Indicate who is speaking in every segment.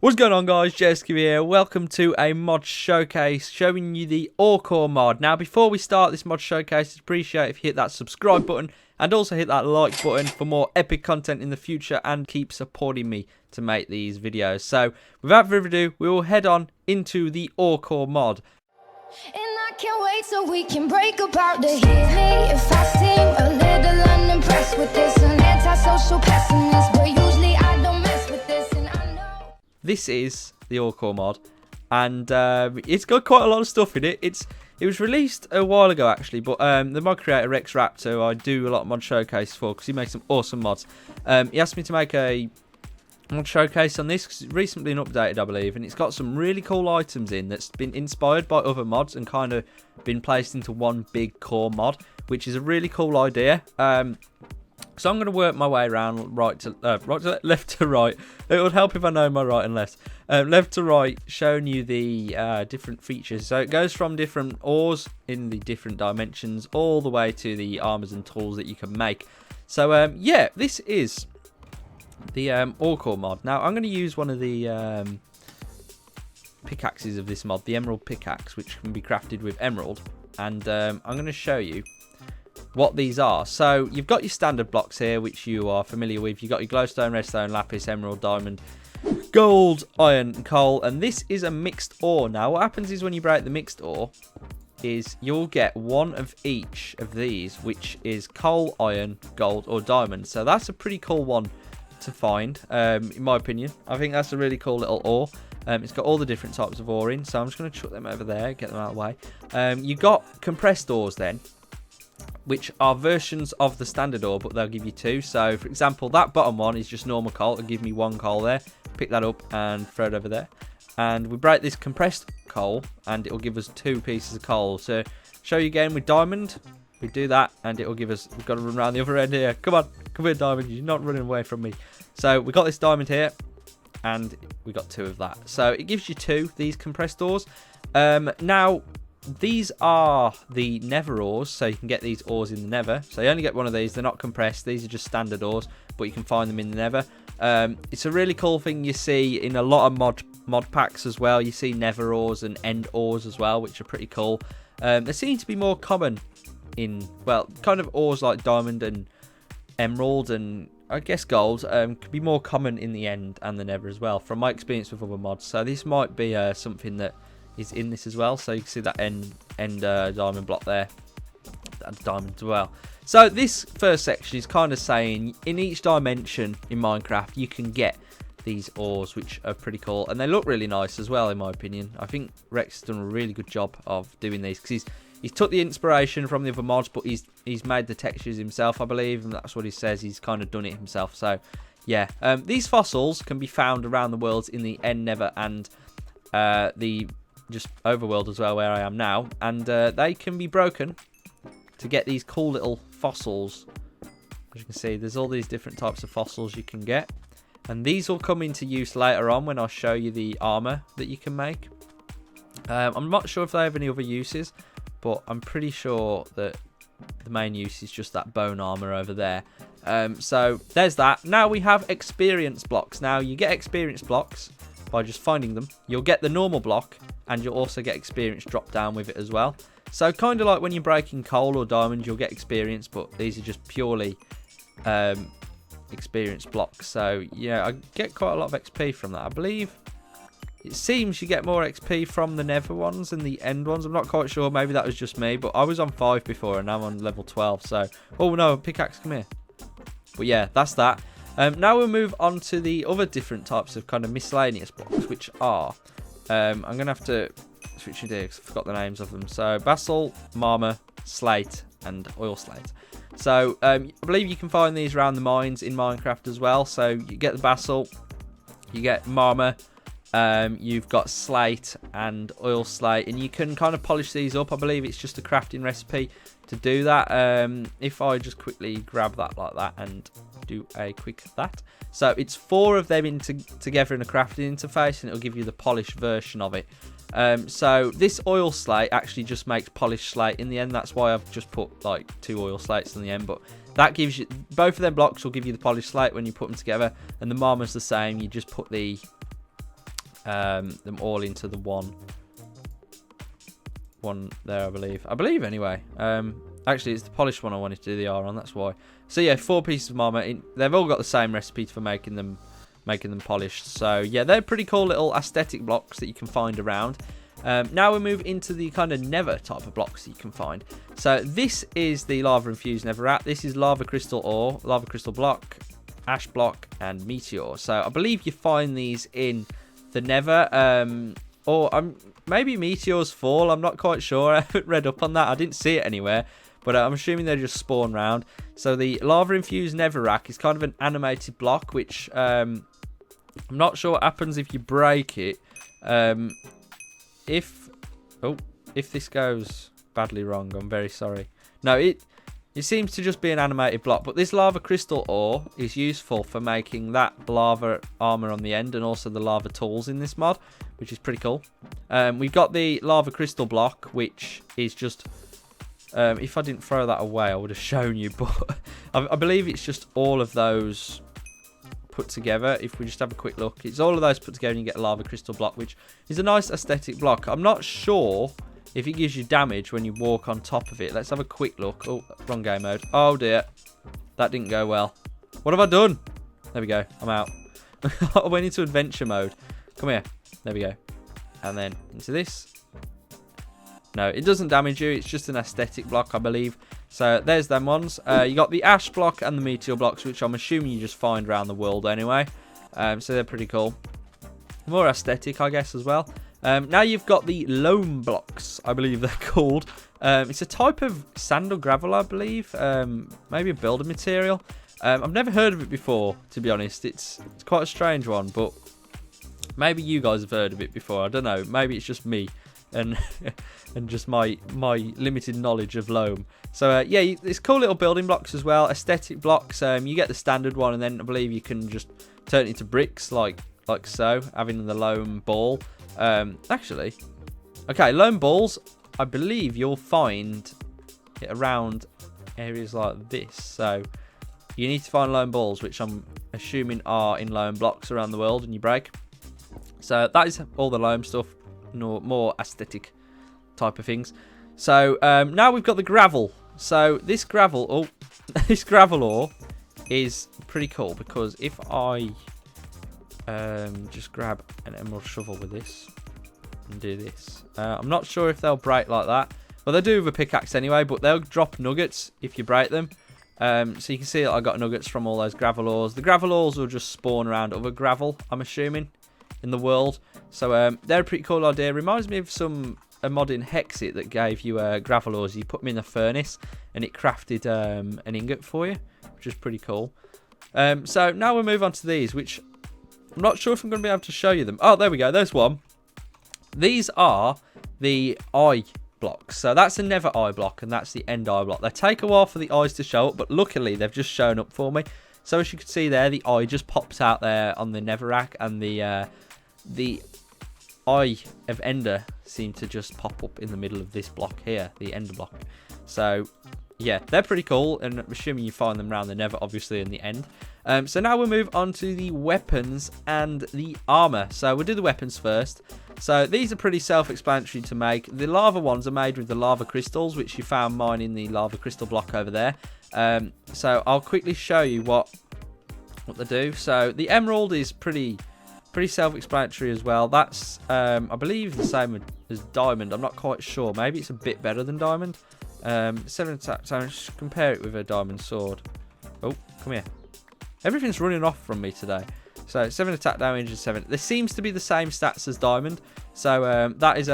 Speaker 1: What's going on, guys? Jesky here. Welcome to a mod showcase showing you the ore mod. Now, before we start this mod showcase, I'd appreciate if you hit that subscribe button and also hit that like button for more epic content in the future and keep supporting me to make these videos. So, without further ado, we will head on into the ore mod.
Speaker 2: And I can't wait so we can break apart to hear me if I seem a little unimpressed with this. An antisocial pessimist, but usually I don't mess with this, and I know.
Speaker 1: This is the ore mod, and it's got quite a lot of stuff in it. It was released a while ago actually, but the mod creator Rex Raptor, who I do a lot of mod showcase for because he makes some awesome mods. He asked me to make a mod showcase on this because it's recently been updated, I believe, and it's got some really cool items in that's been inspired by other mods and kind of been placed into one big core mod, which is a really cool idea. So I'm going to work my way around left to right. It would help if I know my right and left. Left to right, showing you the different features. So it goes from different ores in the different dimensions all the way to the armors and tools that you can make. So yeah, this is the ore mod. Now I'm going to use one of the pickaxes of this mod, the emerald pickaxe, which can be crafted with emerald. And I'm going to show you what these are. So you've got your standard blocks here, which you are familiar with. You've got your glowstone, redstone, lapis, emerald, diamond, gold, iron, and coal, and this is a mixed ore. Now what happens is when you break the mixed ore is you'll get one of each of these, which is coal, iron, gold, or diamond. So that's a pretty cool one to find, in my opinion. I think that's a really cool little ore. It's got all the different types of ore in, so I'm just going to chuck them over there, get them out of the way. You got compressed ores then, which are versions of the standard ore, but they'll give you two. So for example, that bottom one is just normal coal. It'll give me one coal there. Pick that up and throw it over there, and we break this compressed coal and it will give us two pieces of coal. So show you again with diamond, we do that and it will give us, we've got to run around the other end here. Come on, come here diamond, you're not running away from me. So we got this diamond here and we got two of that, so it gives you two, these compressed ores. Now these are the nether ores, so you can get these ores in the nether. So you only get one of these, they're not compressed, these are just standard ores, but you can find them in the nether. It's a really cool thing you see in a lot of mod packs as well. You see nether ores and end ores as well, which are pretty cool. They seem to be more common in, well, kind of ores like diamond and emerald and I guess gold could be more common in the end and the nether as well, from my experience with other mods. So this might be something that is in this as well. So you can see that end diamond block there, that diamond as well. So this first section is kind of saying in each dimension in Minecraft you can get these ores, which are pretty cool and they look really nice as well, in my opinion. I think Rex has done a really good job of doing these because he's took the inspiration from the other mods, but he's made the textures himself, I believe, and that's what he says. He's kind of done it himself. So yeah, these fossils can be found around the world in the end nether and the just overworld as well, where I am now, and they can be broken to get these cool little fossils. As you can see, there's all these different types of fossils you can get, and these will come into use later on when I show you the armor that you can make. I'm not sure if they have any other uses, but I'm pretty sure that the main use is just that bone armor over there. So there's that. Now we have experience blocks. Now you get experience blocks by just finding them. You'll get the normal block and you'll also get experience drop down with it as well. So kind of like when you're breaking coal or diamond, you'll get experience, but these are just purely experience blocks. So yeah, I get quite a lot of XP from that. I believe it seems you get more XP from the nether ones than the end ones. I'm not quite sure, maybe that was just me, but I was on 5 before and now I'm on level 12. So, oh no, pickaxe, come here. But yeah, that's that. Now we'll move on to the other different types of kind of miscellaneous blocks, which are, I'm going to have to switch it here because I forgot the names of them. So basalt, marmor, slate, and oil slate. So I believe you can find these around the mines in Minecraft as well. So you get the basalt, you get marmor, you've got slate and oil slate, and you can kind of polish these up. I believe it's just a crafting recipe to do that. If I just quickly grab that like that and do a quick that, so it's 4 of them together in a crafting interface, and it'll give you the polished version of it. So this oil slate actually just makes polished slate in the end. That's why I've just put like 2 oil slates in the end, but that gives you, both of them blocks will give you the polished slate when you put them together, and the marmor's the same. You just put the them all into the one there, I believe anyway. Actually, it's the polished one I wanted to do the R on, that's why. So yeah, 4 pieces of armor. They've all got the same recipe for making them polished. So yeah, they're pretty cool little aesthetic blocks that you can find around. Now we move into the kind of nether type of blocks that you can find. So this is the lava infused netherrack. This is lava crystal ore, lava crystal block, ash block, and meteor. So I believe you find these in the nether, or maybe meteors fall. I'm not quite sure. I haven't read up on that. I didn't see it anywhere, but I'm assuming they just spawn round. So the lava infused netherrack is kind of an animated block, which I'm not sure what happens if you break it. If this goes badly wrong, I'm very sorry. No, it seems to just be an animated block, but this lava crystal ore is useful for making that lava armor on the end, and also the lava tools in this mod, which is pretty cool. We've got the lava crystal block, which is just if I didn't throw that away I would have shown you, but I believe it's just all of those put together. If we just have a quick look, it's all of those put together and you get a lava crystal block, which is a nice aesthetic block. I'm not sure if it gives you damage when you walk on top of it. Let's have a quick look. Oh, wrong game mode. Oh dear, that didn't go well. What have I done? There we go, I'm out. I went into adventure mode. Come here. There we go. And then into this. No, it doesn't damage you. It's just an aesthetic block, I believe. So there's them ones. You got the ash block and the meteor blocks, which I'm assuming you just find around the world anyway. So they're pretty cool. More aesthetic, I guess, as well. Now you've got the loam blocks, I believe they're called. It's a type of sand or gravel, I believe. Maybe a building material. I've never heard of it before, to be honest. It's quite a strange one, but maybe you guys have heard of it before. I don't know. Maybe it's just me and and just my limited knowledge of loam. So yeah, it's cool little building blocks as well. Aesthetic blocks. You get the standard one, and then I believe you can just turn it into bricks like so, having the loam ball. Actually, okay, loam balls, I believe you'll find it around areas like this. So you need to find loam balls, which I'm assuming are in loam blocks around the world, and you break. So that is all the loam stuff. No, more aesthetic type of things. So now we've got the gravel. So this gravel, this gravel ore is pretty cool, because if I just grab an emerald shovel with this and do this, I'm not sure if they'll break like that. Well, they do with a pickaxe anyway, but they'll drop nuggets if you break them. So you can see that I got nuggets from all those gravel ores. The gravel ores will just spawn around other gravel, I'm assuming, in the world. So they're a pretty cool idea. Reminds me of a mod in Hexit that gave you gravel ores. You put them in a furnace and it crafted an ingot for you, which is pretty cool. So now we'll move on to these, which I'm not sure if I'm going to be able to show you them. Oh, there we go. There's one. These are the eye blocks. So that's a nether eye block, and that's the end eye block. They take a while for the eyes to show up, but luckily they've just shown up for me. So as you can see there, the eye just pops out there on the netherrack, and the eye of ender seem to just pop up in the middle of this block here, the ender block. So yeah, they're pretty cool, and I'm assuming you find them around the nether, obviously, in the end. So now we'll move on to the weapons and the armor. So we'll do the weapons first. So these are pretty self-explanatory to make. The lava ones are made with the lava crystals, which you found mine in the lava crystal block over there. So I'll quickly show you what they do. So the emerald is pretty self-explanatory as well. That's I believe the same as diamond. I'm not quite sure. Maybe it's a bit better than diamond. 7 attack damage. Just compare it with a diamond sword. Oh, come here. Everything's running off from me today. So 7 attack damage and 7. This seems to be the same stats as diamond. So that is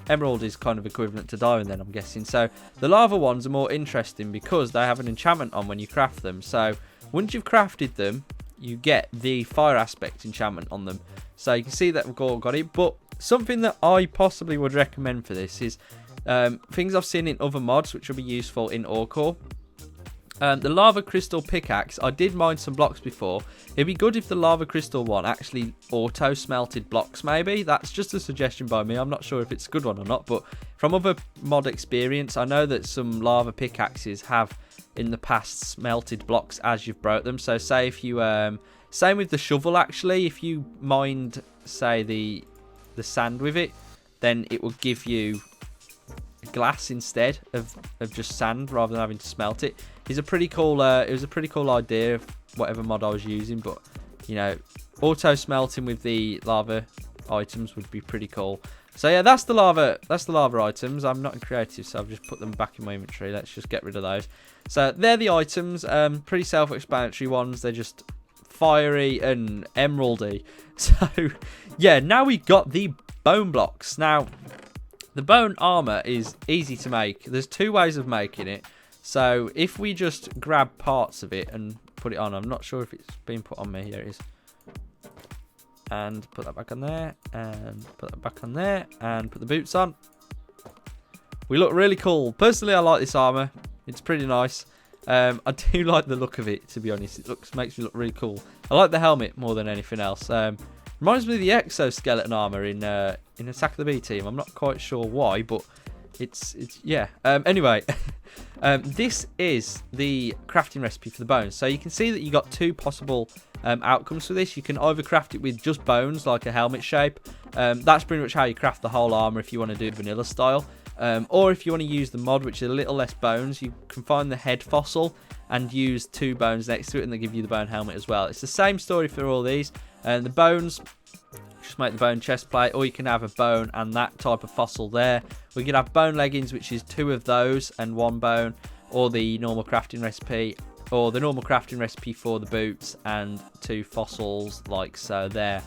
Speaker 1: emerald is kind of equivalent to diamond then, I'm guessing. So the lava ones are more interesting because they have an enchantment on when you craft them. So once you've crafted them, you get the fire aspect enchantment on them. So you can see that we've all got it. But something that I possibly would recommend for this is things I've seen in other mods which will be useful in ore core. The lava crystal pickaxe, I did mine some blocks before. It'd be good if the lava crystal one actually auto smelted blocks, maybe. That's just a suggestion by me. I'm not sure if it's a good one or not, but from other mod experience, I know that some lava pickaxes have in the past smelted blocks as you've broke them. So say if you Same with the shovel, actually. If you mined, say, the sand with it, then it will give you glass instead of just sand rather than having to smelt it. It's a pretty cool, it was a pretty cool idea of whatever mod I was using, but, you know, auto smelting with the lava items would be pretty cool. So yeah, that's the lava items. I'm not in creative, so I've just put them back in my inventory. Let's just get rid of those. So they're the items, pretty self-explanatory ones. They're just fiery and emeraldy. So yeah, now we've got the bone blocks. Now the bone armor is easy to make. There's two ways of making it. So if we just grab parts of it and put it on, I'm not sure if it's been put on me. Here it is. And put that back on there, and put that back on there, and put the boots on. We look really cool. Personally, I like this armor. It's pretty nice. I do like the look of it, to be honest. It makes me look really cool. I like the helmet more than anything else. Reminds me of the exoskeleton armor in Attack of the B Team. I'm not quite sure why, but it's yeah. Anyway, this is the crafting recipe for the bones. So you can see that you got two possible outcomes for this. You can either craft it with just bones, like a helmet shape. That's pretty much how you craft the whole armor if you want to do it vanilla style. Or if you want to use the mod, which is a little less bones, you can find the head fossil and use two bones next to it, and they give you the bone helmet as well. It's the same story for all these. And the bones, just make the bone chest plate, or you can have a bone and that type of fossil there. We can have bone leggings, which is two of those and one bone, or the normal crafting recipe, or the normal crafting recipe for the boots and two fossils like so there.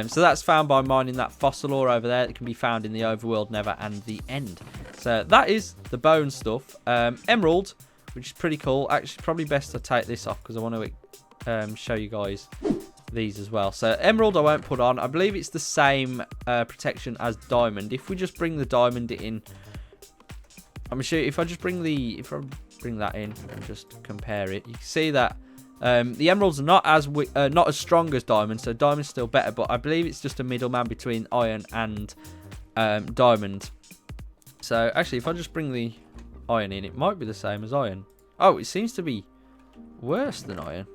Speaker 1: So that's found by mining that fossil ore over there. That can be found in the overworld, nether, and the end. So that is the bone stuff. Emerald, which is pretty cool. Actually, probably best to take this off because I want to show you guys these as well. So emerald I won't put on. I believe it's the same protection as diamond. If we just bring the diamond in, I'm sure if I just bring that in and just compare it, you can see that the emeralds are not as strong as diamond, so diamond's still better, but I believe it's just a middleman between iron and diamond. So actually, if I just bring the iron in, it might be the same as iron. Oh, it seems to be worse than iron.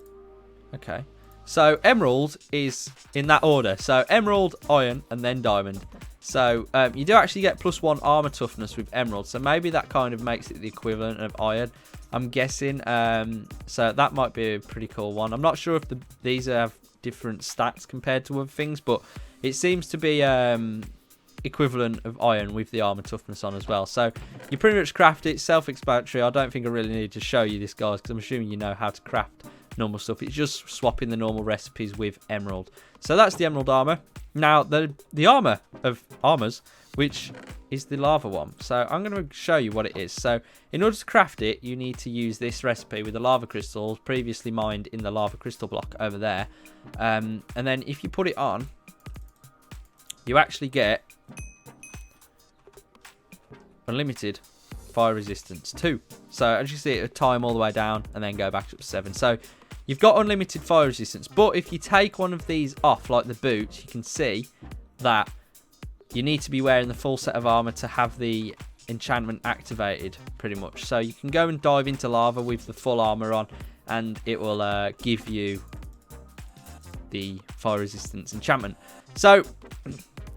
Speaker 1: Okay, so emerald is in that order. So emerald, iron, and then diamond. So you do actually get +1 armor toughness with emerald, so maybe that kind of makes it the equivalent of iron, I'm guessing. So that might be a pretty cool one. I'm not sure if these have different stats compared to other things, but it seems to be equivalent of iron with the armor toughness on as well. So you pretty much craft it, self-explanatory. I don't think I really need to show you this, guys, because I'm assuming you know how to craft normal stuff. It's just swapping the normal recipes with emerald. So that's the emerald armor. Now the armor of armors, which is the lava one. So I'm going to show you what it is. So in order to craft it, you need to use this recipe with the lava crystals previously mined in the lava crystal block over there. And then if you put it on, you actually get unlimited fire resistance 2. So as you see, it will time all the way down and then go back up to 7. So you've got unlimited fire resistance, but if you take one of these off, like the boots, you can see that you need to be wearing the full set of armor to have the enchantment activated, pretty much. So you can go and dive into lava with the full armor on, and it will give you the fire resistance enchantment. So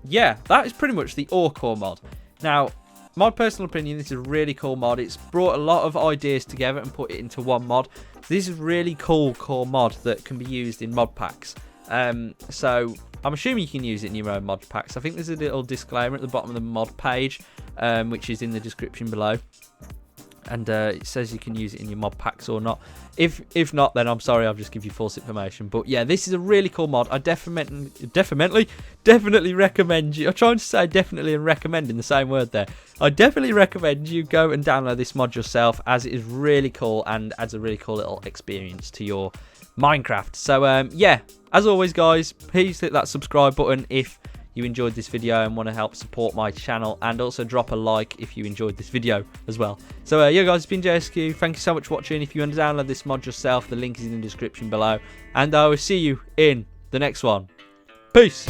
Speaker 1: yeah, that is pretty much the ore core mod. Now, my personal opinion, this is a really cool mod. It's brought a lot of ideas together and put it into one mod. This is a really cool core mod that can be used in mod packs. So I'm assuming you can use it in your own mod packs. I think there's a little disclaimer at the bottom of the mod page, which is in the description below. And it says you can use it in your mod packs or not. If not, then I'm sorry, I've just give you false information. But yeah, this is a really cool mod. I definitely recommend you. I'm trying to say definitely and recommend in the same word there. I definitely recommend you go and download this mod yourself, as it is really cool and adds a really cool little experience to your Minecraft. So yeah, as always, guys, please hit that subscribe button if you enjoyed this video and want to help support my channel, and also drop a like if you enjoyed this video as well. So yeah, guys, it's been JSQ. Thank you so much for watching. If you want to download this mod yourself, the link is in the description below, and I will see you in the next one. Peace.